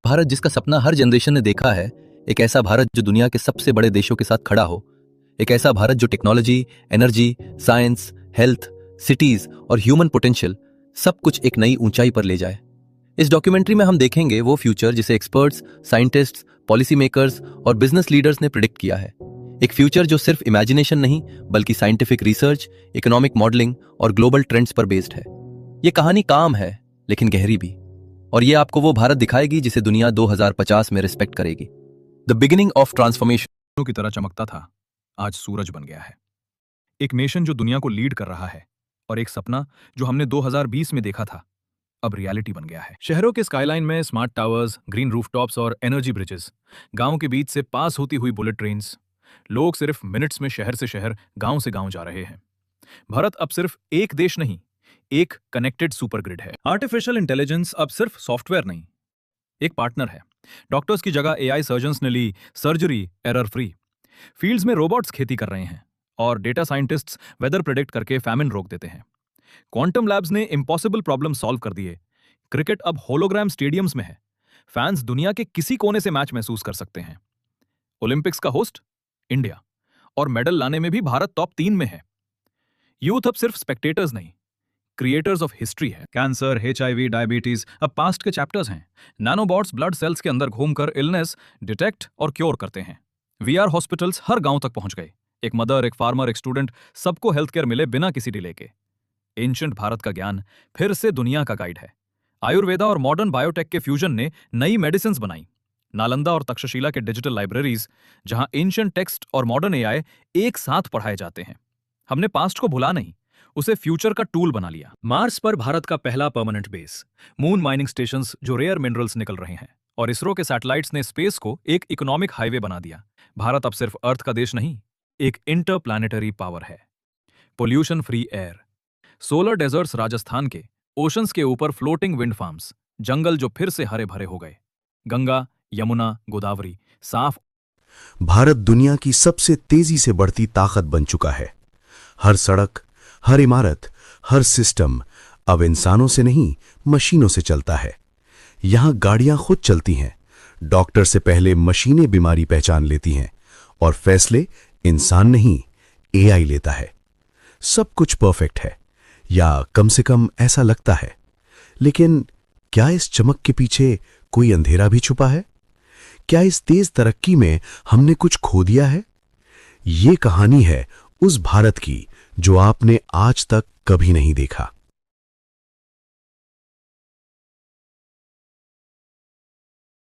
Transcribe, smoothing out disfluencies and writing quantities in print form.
भारत जिसका सपना हर जनरेशन ने देखा है, एक ऐसा भारत जो दुनिया के सबसे बड़े देशों के साथ खड़ा हो, एक ऐसा भारत जो technology, energy, science, health, cities और ह्यूमन पोटेंशियल सब कुछ एक नई ऊंचाई पर ले जाए। इस डॉक्यूमेंट्री में हम देखेंगे वो फ्यूचर जिसे एक्सपर्ट्स, साइंटिस्ट्स, पॉलिसी मेकर्स और बिजनेस लीडर्स ने प्रिडिक्ट किया है। एक फ्यूचर जो सिर्फ इमेजिनेशन नहीं बल्कि साइंटिफिक रिसर्च, इकोनॉमिक मॉडलिंग और ग्लोबल ट्रेंड्स पर बेस्ड है। ये कहानी काम है लेकिन गहरी भी, और ये आपको वो भारत दिखाएगी जिसे दुनिया 2050 में रिस्पेक्ट करेगी। द बिगिनिंग ऑफ ट्रांसफॉर्मेशन की तरह चमकता था, आज सूरज बन गया है। एक नेशन जो दुनिया को लीड कर रहा है, और एक सपना जो हमने 2020 में देखा था अब रियलिटी बन गया है। शहरों के स्काईलाइन में स्मार्ट टावर्स, ग्रीन रूफटॉप्स और एनर्जी ब्रिजेस, गांव के बीच से पास होती हुई बुलेट ट्रेन्स। लोग सिर्फ मिनट्स में शहर से शहर, गांव से गांव जा रहे हैं। भारत अब सिर्फ एक देश नहीं, एक कनेक्टेड सुपर ग्रिड है। आर्टिफिशियल इंटेलिजेंस अब सिर्फ सॉफ्टवेयर नहीं, एक पार्टनर है। डॉक्टर्स की जगह एआई सर्जन्स ने ली सर्जरी एरर फ्री। फील्ड्स में रोबोट्स खेती कर रहे हैं और डेटा साइंटिस्ट्स वेदर प्रेडिक्ट करके फैमिन रोक देते हैं। क्वांटम लैब्स ने इम्पॉसिबल प्रॉब्लम सॉल्व कर दिए। क्रिकेट अब होलोग्राम स्टेडियम्स में है। फैंस दुनिया के किसी कोने से मैच महसूस कर सकते हैं। ओलंपिक्स का होस्ट इंडिया, और मेडल लाने में भी भारत टॉप 3 में है। यूथ अब सिर्फ स्पेक्टेटर्स नहीं, क्रिएटर्स ऑफ हिस्ट्री है। कैंसर, HIV, डायबिटीज अब पास्ट के चैप्टर्स हैं। नैनोबॉट्स ब्लड सेल्स के अंदर घूमकर इलनेस डिटेक्ट और क्योर करते हैं। VR हॉस्पिटल्स हर गांव तक पहुंच गए। एक मदर, एक फार्मर, एक स्टूडेंट, सबको हेल्थ केयर मिले बिना किसी डिले के। एंशिएंट भारत का ज्ञान फिर से दुनिया का गाइड है। आयुर्वेदा और मॉडर्न बायोटेक के फ्यूजन ने नई मेडिसिन्स बनाई। नालंदा और तक्षशिला के डिजिटल लाइब्रेरीज, जहां एंशिएंट टेक्स्ट और मॉडर्न AI एक साथ पढ़ाए जाते हैं। हमने पास्ट को भुला नहीं, उसे फ्यूचर का टूल बना लिया। मार्स पर भारत का पहला permanent base, moon mining stations जो रेयर मिनरल्स निकल रहे हैं, और इसरो के सैटेलाइट्स ने स्पेस को एक इकोनॉमिक हाईवे बना दिया। भारत अब सिर्फ अर्थ का देश नहीं, एक इंटरप्लैनेटरी पावर है। Pollution free air, solar deserts Rajasthan के, ओशंस के ऊपर फ्लोटिंग विंड फार्म्स, जंगल जो फिर से हरे भरे हो गए। गंगा, यमुना, गोदावरी साफ। भारत दुनिया की सबसे तेजी से बढ़ती ताकत बन चुका है। हर सड़क, हर इमारत, हर सिस्टम अब इंसानों से नहीं मशीनों से चलता है। यहां गाड़ियां खुद चलती हैं, डॉक्टर से पहले मशीनें बीमारी पहचान लेती हैं, और फैसले इंसान नहीं AI लेता है। सब कुछ परफेक्ट है, या कम से कम ऐसा लगता है। लेकिन क्या इस चमक के पीछे कोई अंधेरा भी छुपा है? क्या इस तेज तरक्की में हमने कुछ खो दिया है? ये कहानी है उस भारत की जो आपने आज तक कभी नहीं देखा।